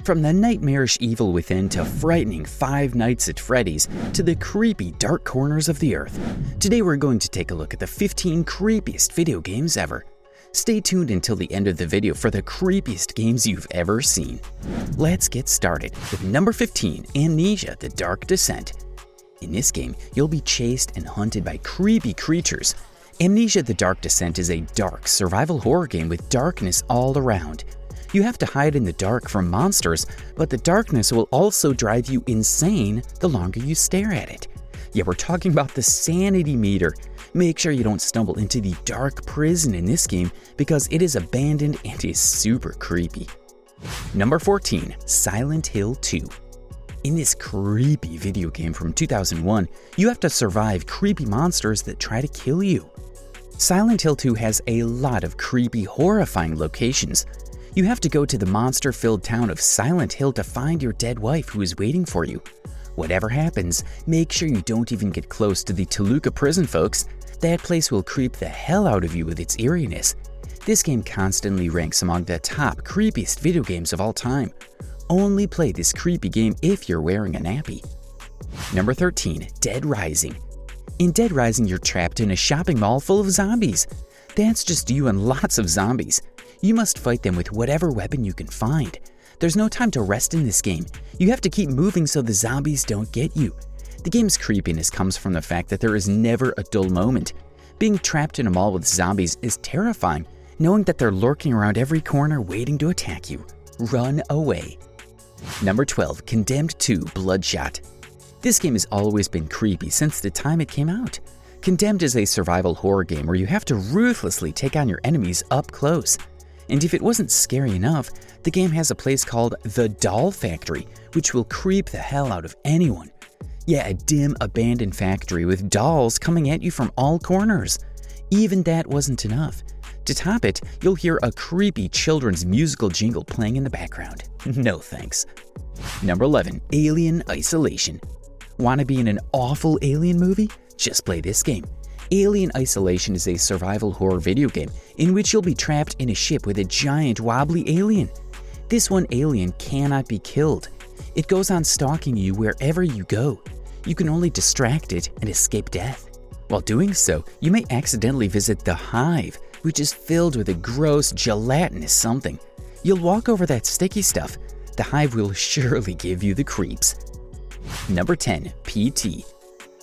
From the nightmarish evil within to frightening Five Nights at Freddy's to the creepy dark corners of the earth, today we're going to take a look at the 15 creepiest video games ever. Stay tuned until the end of the video for the creepiest games you've ever seen. Let's get started with number 15, Amnesia: The Dark Descent. In this game, you'll be chased and hunted by creepy creatures. Amnesia: The Dark Descent is a dark survival horror game with darkness all around. You have to hide in the dark from monsters, but the darkness will also drive you insane the longer you stare at it. Yeah, we're talking about the sanity meter. Make sure you don't stumble into the dark prison in this game because it is abandoned and is super creepy. Number 14, Silent Hill 2. In this creepy video game from 2001, you have to survive creepy monsters that try to kill you. Silent Hill 2 has a lot of creepy, horrifying locations. You have to go to the monster-filled town of Silent Hill to find your dead wife who is waiting for you. Whatever happens, make sure you don't even get close to the Toluca prison, folks. That place will creep the hell out of you with its eeriness. This game constantly ranks among the top creepiest video games of all time. Only play this creepy game if you're wearing a nappy. Number 13, Dead Rising. In Dead Rising, you're trapped in a shopping mall full of zombies. That's just you and lots of zombies. You must fight them with whatever weapon you can find. There's no time to rest in this game. You have to keep moving so the zombies don't get you. The game's creepiness comes from the fact that there is never a dull moment. Being trapped in a mall with zombies is terrifying, knowing that they're lurking around every corner waiting to attack you. Run away. Number 12, Condemned 2: Bloodshot. This game has always been creepy since the time it came out. Condemned is a survival horror game where you have to ruthlessly take on your enemies up close. And if it wasn't scary enough, the game has a place called the Doll Factory, which will creep the hell out of anyone. Yeah, a dim, abandoned factory with dolls coming at you from all corners. Even that wasn't enough. To top it, you'll hear a creepy children's musical jingle playing in the background. No thanks. Number 11, Alien Isolation. Want to be in an awful alien movie? Just play this game. Alien Isolation is a survival horror video game in which you'll be trapped in a ship with a giant wobbly alien. This one alien cannot be killed. It goes on stalking you wherever you go. You can only distract it and escape death. While doing so, you may accidentally visit the Hive, which is filled with a gross, gelatinous something. You'll walk over that sticky stuff. The Hive will surely give you the creeps. Number 10, PT.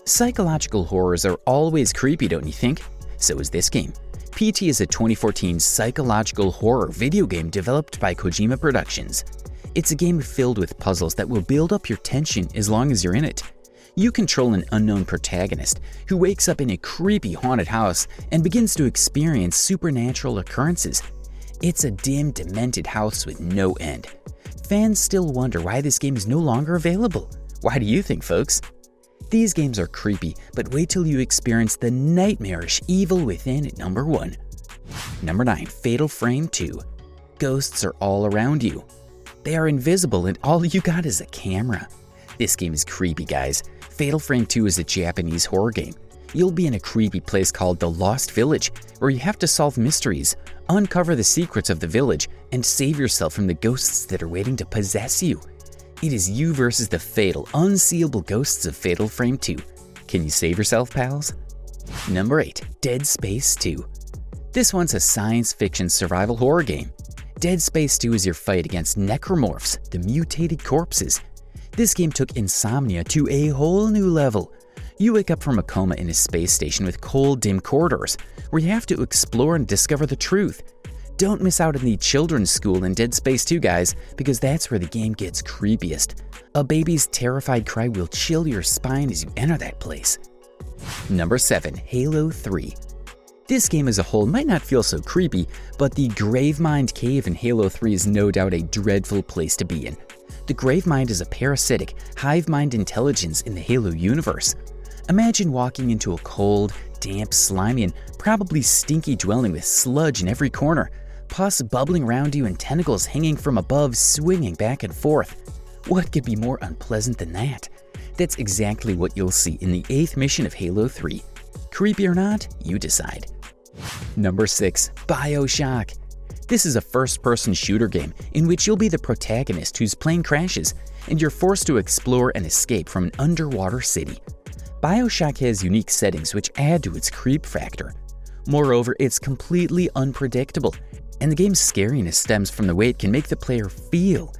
Psychological horrors are always creepy, don't you think? So is this game. PT is a 2014 psychological horror video game developed by Kojima Productions. It's a game filled with puzzles that will build up your tension as long as you're in it. You control an unknown protagonist who wakes up in a creepy haunted house and begins to experience supernatural occurrences. It's a dim, demented house with no end. Fans still wonder why this game is no longer available. Why do you think, folks? These games are creepy, but wait till you experience the nightmarish evil within at number 1. Number 9, Fatal Frame 2. Ghosts are all around you. They are invisible and all you got is a camera. This game is creepy, guys. Fatal Frame 2 is a Japanese horror game. You'll be in a creepy place called the Lost Village, where you have to solve mysteries, uncover the secrets of the village, and save yourself from the ghosts that are waiting to possess you. It is you versus the fatal, unseeable ghosts of Fatal Frame 2. Can you save yourself, pals? Number 8, Dead Space 2. This one's a science fiction survival horror game. Dead Space 2 is your fight against necromorphs, the mutated corpses. This game took Insomnia to a whole new level. You wake up from a coma in a space station with cold, dim corridors, where you have to explore and discover the truth. Don't miss out on the children's school in Dead Space 2, guys, because that's where the game gets creepiest. A baby's terrified cry will chill your spine as you enter that place. Number 7, Halo 3. This game as a whole might not feel so creepy, but the Gravemind Cave in Halo 3 is no doubt a dreadful place to be in. The Gravemind is a parasitic, hive mind intelligence in the Halo universe. Imagine walking into a cold, damp, slimy, and probably stinky dwelling with sludge in every corner, pus bubbling around you and tentacles hanging from above, swinging back and forth. What could be more unpleasant than that? That's exactly what you'll see in the 8th mission of Halo 3. Creepy or not, you decide. Number 6, BioShock. This is a first-person shooter game in which you'll be the protagonist whose plane crashes, and you're forced to explore and escape from an underwater city. BioShock has unique settings which add to its creep factor. Moreover, it's completely unpredictable, and the game's scariness stems from the way it can make the player feel.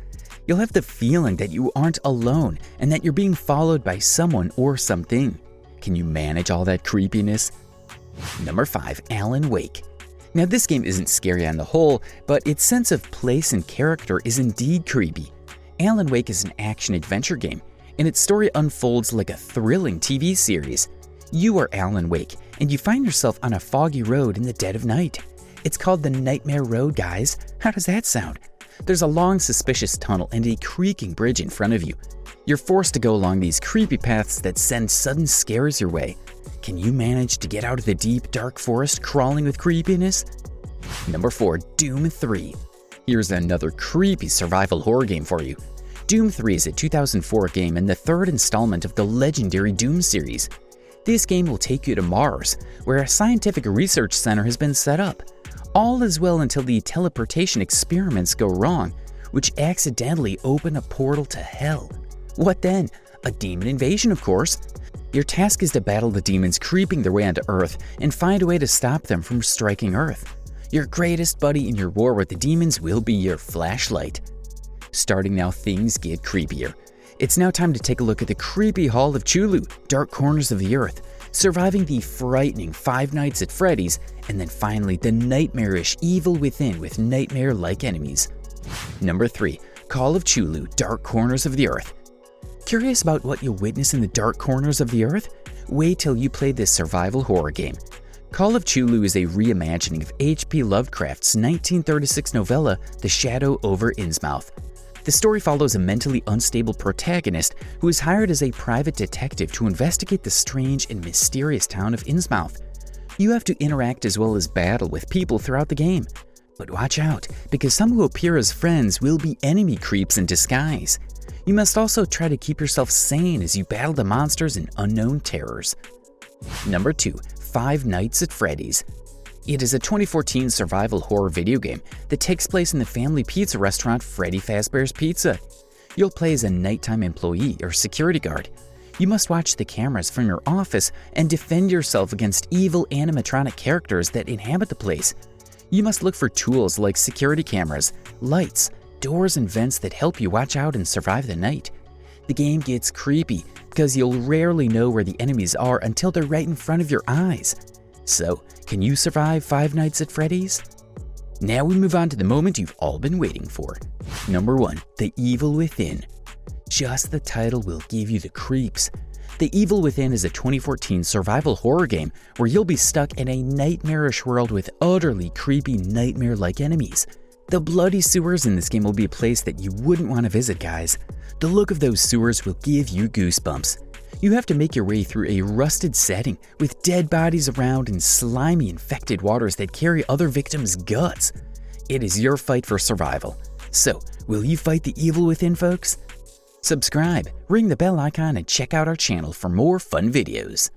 You'll have the feeling that you aren't alone and that you're being followed by someone or something. Can you manage all that creepiness? Number 5. Alan Wake. Now this game isn't scary on the whole, but its sense of place and character is indeed creepy. Alan Wake is an action-adventure game, and its story unfolds like a thrilling TV series. You are Alan Wake, and you find yourself on a foggy road in the dead of night. It's called the Nightmare Road, guys. How does that sound? There's a long, suspicious tunnel and a creaking bridge in front of you. You're forced to go along these creepy paths that send sudden scares your way. Can you manage to get out of the deep, dark forest crawling with creepiness? Number 4. Doom 3. Here's another creepy survival horror game for you. Doom 3 is a 2004 game and the third installment of the legendary Doom series. This game will take you to Mars, where a scientific research center has been set up. All is well until the teleportation experiments go wrong, which accidentally open a portal to hell. What then? A demon invasion, of course. Your task is to battle the demons creeping their way onto Earth and find a way to stop them from striking Earth. Your greatest buddy in your war with the demons will be your flashlight. Starting now, things get creepier. It's now time to take a look at the creepy Hall of Chulu, Dark Corners of the Earth, surviving the frightening Five Nights at Freddy's, and then finally the nightmarish Evil Within with nightmare-like enemies. Number 3. Call of Chulu, Dark Corners of the Earth. Curious about what you'll witness in the dark corners of the earth? Wait till you play this survival horror game. Call of Chulu is a reimagining of H.P. Lovecraft's 1936 novella, The Shadow over Innsmouth. The story follows a mentally unstable protagonist who is hired as a private detective to investigate the strange and mysterious town of Innsmouth. You have to interact as well as battle with people throughout the game. But watch out, because some who appear as friends will be enemy creeps in disguise. You must also try to keep yourself sane as you battle the monsters and unknown terrors. Number 2. Five Nights at Freddy's. It is a 2014 survival horror video game that takes place in the family pizza restaurant Freddy Fazbear's Pizza. You'll play as a nighttime employee or security guard. You must watch the cameras from your office and defend yourself against evil animatronic characters that inhabit the place. You must look for tools like security cameras, lights, doors and vents that help you watch out and survive the night. The game gets creepy because you'll rarely know where the enemies are until they're right in front of your eyes. So, can you survive Five Nights at Freddy's? Now we move on to the moment you've all been waiting for. Number 1. The Evil Within. Just the title will give you the creeps. The Evil Within is a 2014 survival horror game where you'll be stuck in a nightmarish world with utterly creepy nightmare-like enemies. The bloody sewers in this game will be a place that you wouldn't want to visit, guys. The look of those sewers will give you goosebumps. You have to make your way through a rusted setting with dead bodies around and slimy infected waters that carry other victims' guts. It is your fight for survival. So, will you fight the Evil Within, folks? Subscribe, ring the bell icon, and check out our channel for more fun videos.